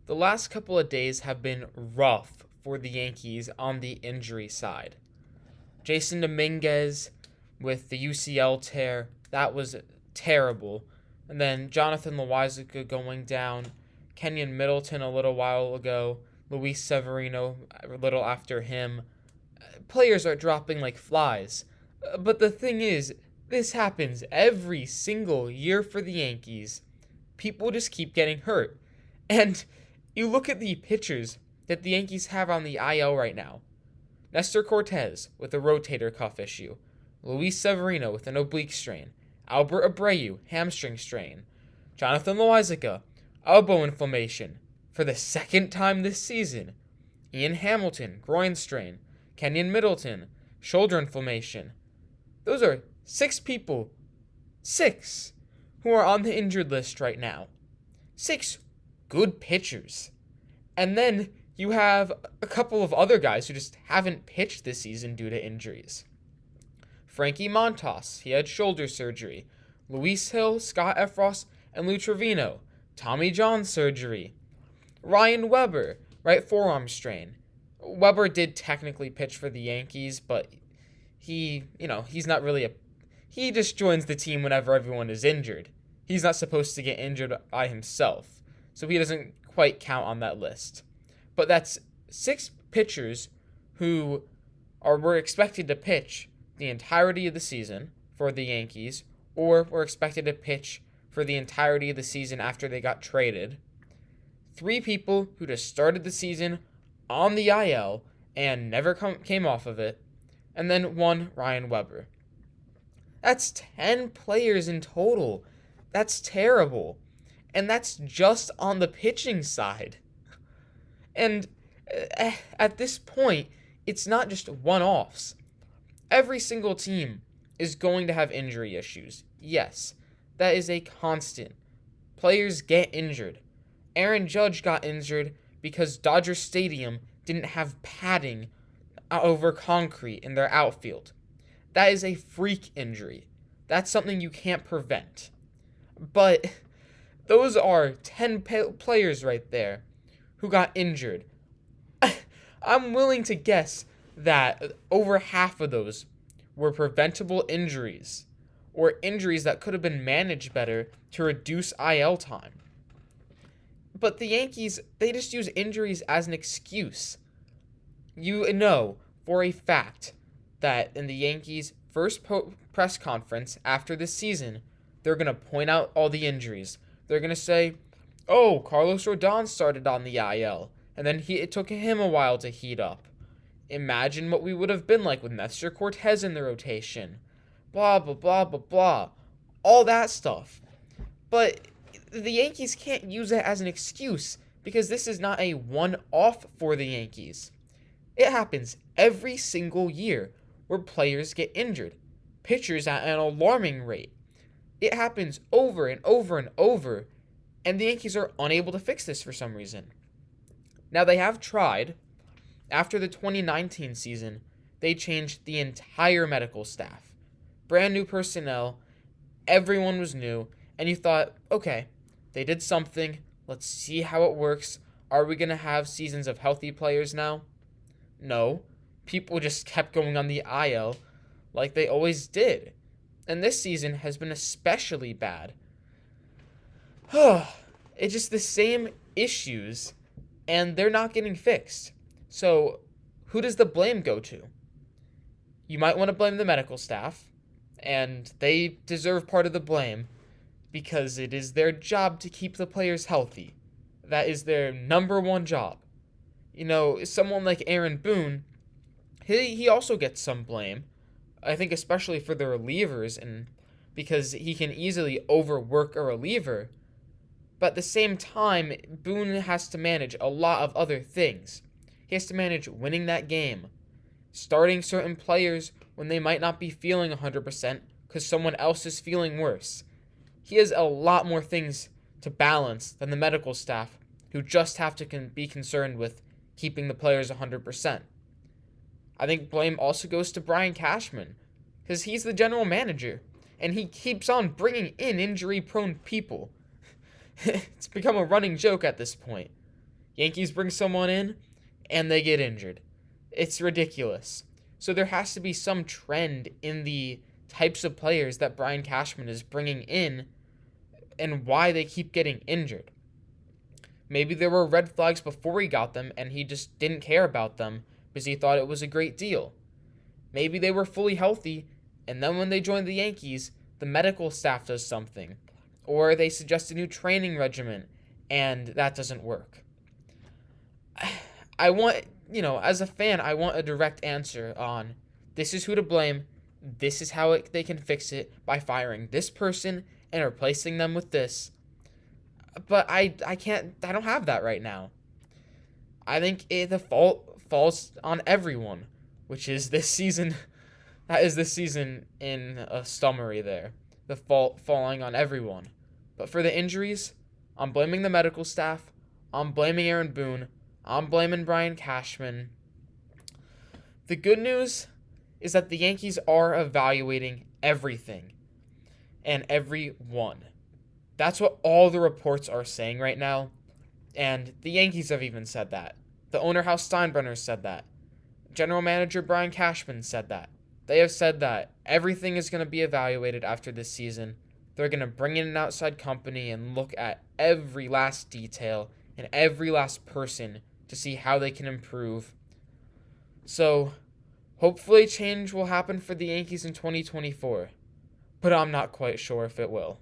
The last couple of days have been rough for the Yankees on the injury side. Jason Dominguez with the UCL tear, that was terrible. And then Jonathan Loáisiga going down, Kenyon Middleton a little while ago, Luis Severino a little after him. Players are dropping like flies. But the thing is, this happens every single year for the Yankees. People just keep getting hurt. And you look at the pitchers that the Yankees have on the IL right now. Nestor Cortez with a rotator cuff issue. Luis Severino with an oblique strain. Albert Abreu, hamstring strain. Jonathan Loáisiga, elbow inflammation for the second time this season. Ian Hamilton, groin strain. Kenyon Middleton, shoulder inflammation. Those are 6 people. 6 who are on the injured list right now. 6 good pitchers. And then you have a couple of other guys who just haven't pitched this season due to injuries. Frankie Montas, he had shoulder surgery. Luis Hill, Scott Efros, and Lou Trevino, Tommy John surgery. Ryan Weber, right forearm strain. Weber did technically pitch for the Yankees, but he's not really he just joins the team whenever everyone is injured. He's not supposed to get injured by himself, so he doesn't quite count on that list. But that's 6 pitchers who were expected to pitch the entirety of the season for the Yankees, or were expected to pitch for the entirety of the season after they got traded. 3 people who just started the season on the IL and never came off of it, and then 1 Ryan Weber. That's 10 players in total. That's terrible. And that's just on the pitching side. And at this point, it's not just one-offs. Every single team is going to have injury issues. Yes, that is a constant. Players get injured. Aaron Judge got injured because Dodger Stadium didn't have padding over concrete in their outfield. That is a freak injury. That's something you can't prevent. But those are 10 players right there who got injured. I'm willing to guess that over half of those were preventable injuries, or injuries that could have been managed better to reduce IL time. But the Yankees, they just use injuries as an excuse. You know for a fact that in the Yankees' first press conference after this season, they're going to point out all the injuries. They're going to say, oh, Carlos Rodon started on the IL, and then it took him a while to heat up. Imagine what we would have been like with Nestor Cortez in the rotation. Blah, blah, blah, blah, blah. All that stuff. But the Yankees can't use it as an excuse, because this is not a one-off for the Yankees. It happens every single year where players get injured. Pitchers at an alarming rate. It happens over and over and over, and the Yankees are unable to fix this for some reason. Now, they have tried. After the 2019 season, they changed the entire medical staff. Brand new personnel, everyone was new, and you thought, okay, they did something, let's see how it works. Are we going to have seasons of healthy players now? No. People just kept going on the IL like they always did. And this season has been especially bad. It's just the same issues, and they're not getting fixed. So, who does the blame go to? You might want to blame the medical staff, and they deserve part of the blame because it is their job to keep the players healthy. That is their number one job. You know, someone like Aaron Boone, he also gets some blame. I think especially for the relievers, and because he can easily overwork a reliever. But at the same time, Boone has to manage a lot of other things. He has to manage winning that game, starting certain players when they might not be feeling 100% because someone else is feeling worse. He has a lot more things to balance than the medical staff, who just have to be concerned with keeping the players 100%. I think blame also goes to Brian Cashman, because he's the general manager, and he keeps on bringing in injury-prone people. It's become a running joke at this point. Yankees bring someone in and they get injured. It's ridiculous. So there has to be some trend in the types of players that Brian Cashman is bringing in and why they keep getting injured. Maybe there were red flags before he got them and he just didn't care about them because he thought it was a great deal. Maybe they were fully healthy and then when they joined the Yankees, the medical staff does something. Or they suggest a new training regimen and that doesn't work. I want, as a fan, I want a direct answer on this is who to blame. This is how they can fix it by firing this person and replacing them with this. But I don't have that right now. I think the fault falls on everyone, which is this season. That is this season in a summary there. The fault falling on everyone. But for the injuries, I'm blaming the medical staff. I'm blaming Aaron Boone. I'm blaming Brian Cashman. The good news is that the Yankees are evaluating everything and everyone. That's what all the reports are saying right now. And the Yankees have even said that. The owner House Steinbrenner said that. General Manager Brian Cashman said that. They have said that everything is going to be evaluated after this season. They're going to bring in an outside company and look at every last detail and every last person to see how they can improve. So, hopefully change will happen for the Yankees in 2024. But I'm not quite sure if it will.